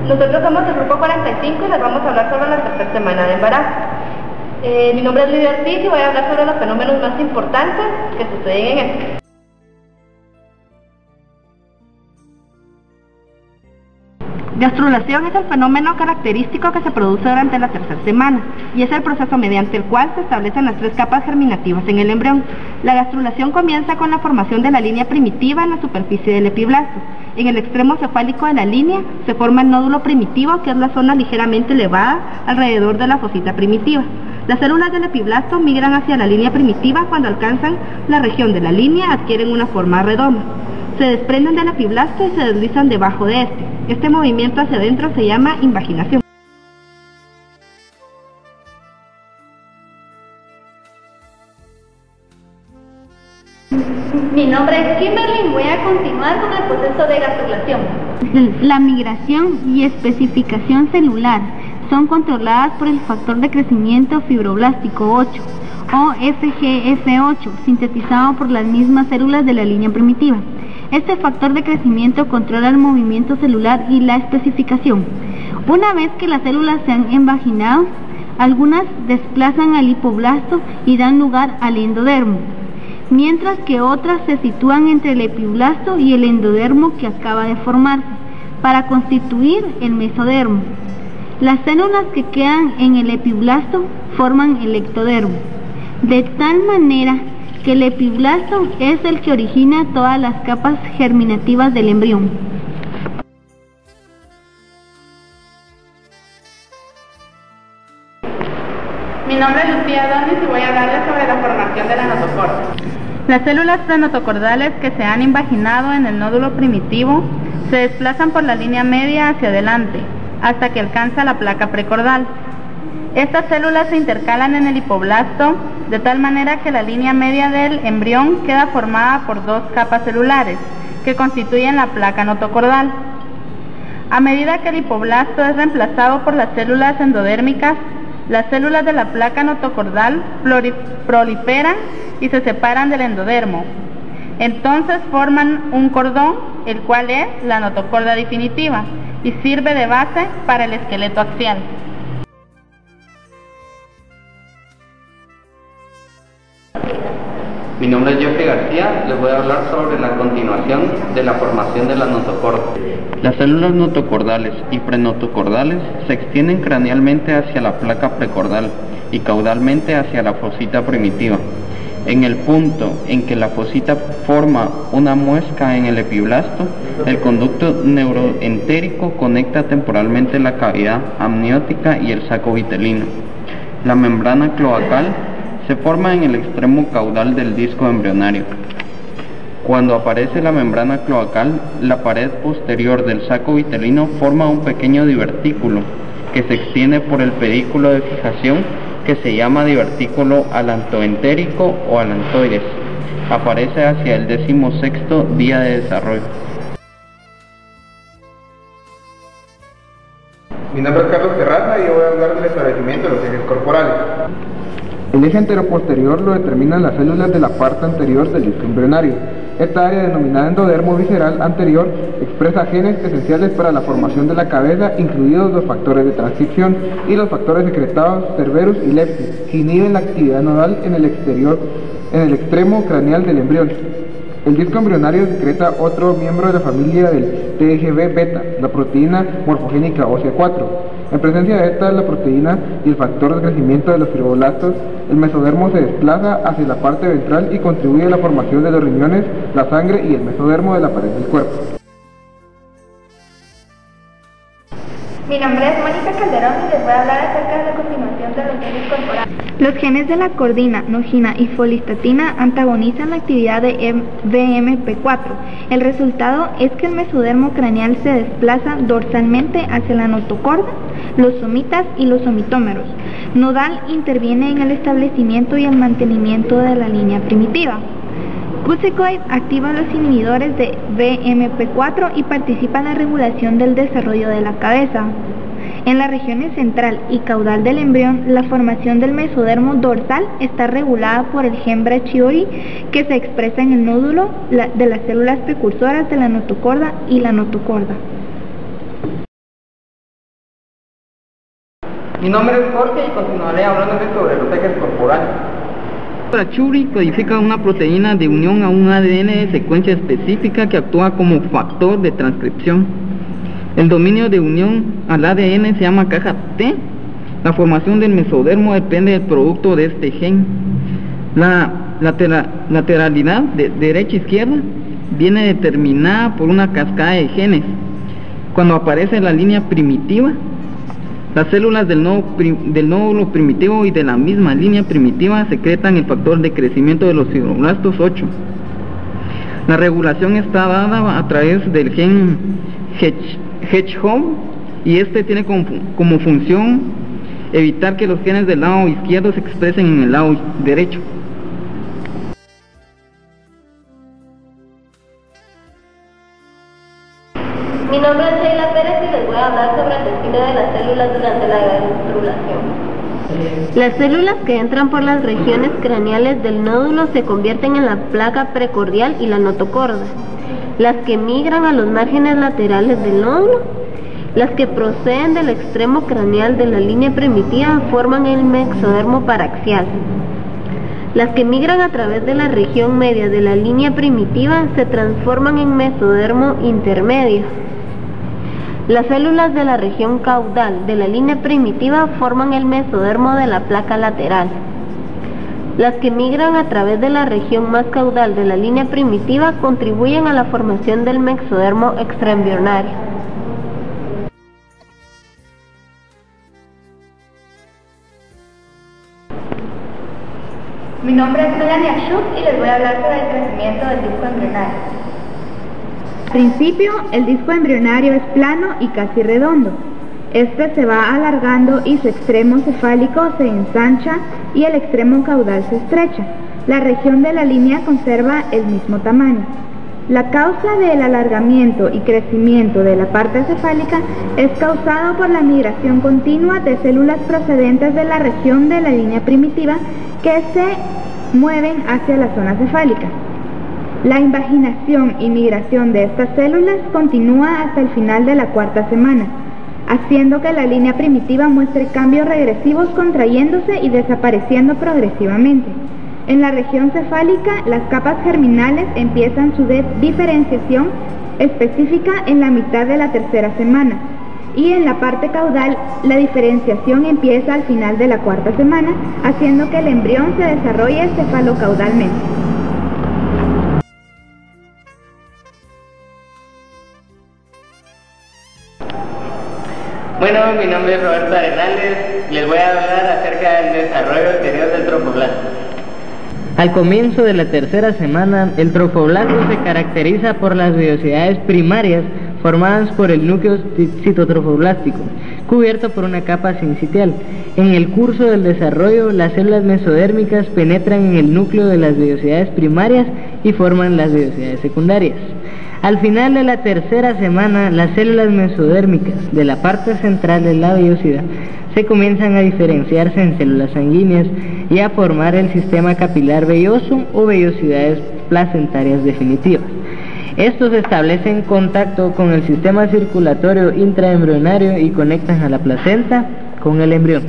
Nosotros somos el grupo 45 y les vamos a hablar sobre la tercera semana de embarazo. Mi nombre es Lidia Ortiz y voy a hablar sobre los fenómenos más importantes que suceden en esto. Gastrulación es el fenómeno característico que se produce durante la tercera semana y es el proceso mediante el cual se establecen las 3 capas germinativas en el embrión. La gastrulación comienza con la formación de la línea primitiva en la superficie del epiblasto. En el extremo cefálico de la línea se forma el nódulo primitivo, que es la zona ligeramente elevada alrededor de la fosita primitiva. Las células del epiblasto migran hacia la línea primitiva. Cuando alcanzan la región de la línea adquieren una forma redonda. Se desprenden del epiblasto y se deslizan debajo de este. Este movimiento hacia adentro se llama invaginación. Mi nombre es Kimberly y voy a continuar con el proceso de gastrulación. La migración y especificación celular son controladas por el factor de crecimiento fibroblástico 8 o FGF8, sintetizado por las mismas células de la línea primitiva. Este factor de crecimiento controla el movimiento celular y la especificación. Una vez que las células se han invaginado, algunas desplazan al hipoblasto y dan lugar al endodermo, mientras que otras se sitúan entre el epiblasto y el endodermo que acaba de formarse, para constituir el mesodermo. Las células que quedan en el epiblasto forman el ectodermo, de tal manera que el epiblasto es el que origina todas las capas germinativas del embrión. Mi nombre es Lucía Donis y voy a hablarles sobre la formación de la notocorda. Las células prenotocordales que se han invaginado en el nódulo primitivo se desplazan por la línea media hacia adelante hasta que alcanza la placa precordal. Estas células se intercalan en el hipoblasto de tal manera que la línea media del embrión queda formada por 2 capas celulares que constituyen la placa notocordal. A medida que el hipoblasto es reemplazado por las células endodérmicas, las células de la placa notocordal proliferan y se separan del endodermo. Entonces forman un cordón, el cual es la notocorda definitiva y sirve de base para el esqueleto axial. Mi nombre es Jeffrey García, les voy a hablar sobre la continuación de la formación de la notocorda. Las células notocordales y prenotocordales se extienden cranealmente hacia la placa precordal y caudalmente hacia la fosita primitiva. En el punto en que la fosita forma una muesca en el epiblasto, el conducto neuroentérico conecta temporalmente la cavidad amniótica y el saco vitelino. La membrana cloacal se forma en el extremo caudal del disco embrionario. Cuando aparece la membrana cloacal, la pared posterior del saco vitelino forma un pequeño divertículo que se extiende por el pedículo de fijación, que se llama divertículo alantoentérico o alantoides. Aparece hacia el 16º día de desarrollo. Mi nombre es Carlos Terraza y yo voy a hablar del establecimiento de los ejes corporales. El eje anteroposterior lo determinan las células de la parte anterior del disco embrionario. Esta área, denominada endodermo visceral anterior, expresa genes esenciales para la formación de la cabeza, incluidos los factores de transcripción y los factores secretados Cerberus y Leptin, que inhiben la actividad nodal en el extremo craneal del embrión. El disco embrionario secreta otro miembro de la familia del TGB-beta, la proteína morfogénica ósea 4. En presencia de esta, la proteína y el factor de crecimiento de los fibroblastos, el mesodermo se desplaza hacia la parte ventral y contribuye a la formación de los riñones, la sangre y el mesodermo de la pared del cuerpo. Mi nombre es Mónica Calderón y les voy a hablar acerca de la continuación de los genes corporales. Los genes de la cordina, nogina y folistatina antagonizan la actividad de BMP4. El resultado es que el mesodermo craneal se desplaza dorsalmente hacia la notocorda, los somitas y los somitómeros. Nodal interviene en el establecimiento y el mantenimiento de la línea primitiva. Cuticoid activa los inhibidores de BMP4 y participa en la regulación del desarrollo de la cabeza. En las regiones central y caudal del embrión, la formación del mesodermo dorsal está regulada por el gen Brachyury, que se expresa en el nódulo de las células precursoras de la notocorda y la notocorda. Mi nombre es Jorge y continuaré hablándoles sobre los ejes corporales. La Churi codifica una proteína de unión a un ADN de secuencia específica que actúa como factor de transcripción. El dominio de unión al ADN se llama caja T. La formación del mesodermo depende del producto de este gen. La lateralidad de derecha-izquierda viene determinada por una cascada de genes. Cuando aparece la línea primitiva, las células del nódulo primitivo y de la misma línea primitiva secretan el factor de crecimiento de los fibroblastos 8. La regulación está dada a través del gen Hedgehog y este tiene como función evitar que los genes del lado izquierdo se expresen en el lado derecho. Mi nombre es Sheila Pérez y les voy a hablar sobre el destino de las células durante la gastrulación. Las células que entran por las regiones craneales del nódulo se convierten en la placa precordial y la notocorda. Las que migran a los márgenes laterales del nódulo, las que proceden del extremo craneal de la línea primitiva forman el mesodermo paraxial. Las que migran a través de la región media de la línea primitiva se transforman en mesodermo intermedio. Las células de la región caudal de la línea primitiva forman el mesodermo de la placa lateral. Las que migran a través de la región más caudal de la línea primitiva contribuyen a la formación del mesodermo extraembrionario. Mi nombre es Melanie Ashut y les voy a hablar sobre el crecimiento del disco embrionario. Al principio, el disco embrionario es plano y casi redondo. Este se va alargando y su extremo cefálico se ensancha y el extremo caudal se estrecha. La región de la línea conserva el mismo tamaño. La causa del alargamiento y crecimiento de la parte cefálica es causado por la migración continua de células procedentes de la región de la línea primitiva que se mueven hacia la zona cefálica. La invaginación y migración de estas células continúa hasta el final de la cuarta semana, haciendo que la línea primitiva muestre cambios regresivos contrayéndose y desapareciendo progresivamente. En la región cefálica, las capas germinales empiezan su diferenciación específica en la mitad de la tercera semana, y en la parte caudal, la diferenciación empieza al final de la cuarta semana, haciendo que el embrión se desarrolle cefalocaudalmente. Bueno, mi nombre es Roberto Arenales y les voy a hablar acerca del desarrollo anterior del trofoblasto. Al comienzo de la tercera semana, el trofoblasto se caracteriza por las vellosidades primarias formadas por el núcleo citotrofoblástico, cubierto por una capa sincitial. En el curso del desarrollo, las células mesodérmicas penetran en el núcleo de las vellosidades primarias y forman las vellosidades secundarias. Al final de la tercera semana, las células mesodérmicas de la parte central de la vellosidad se comienzan a diferenciarse en células sanguíneas y a formar el sistema capilar velloso o vellosidades placentarias definitivas. Estos establecen contacto con el sistema circulatorio intraembrionario y conectan a la placenta con el embrión.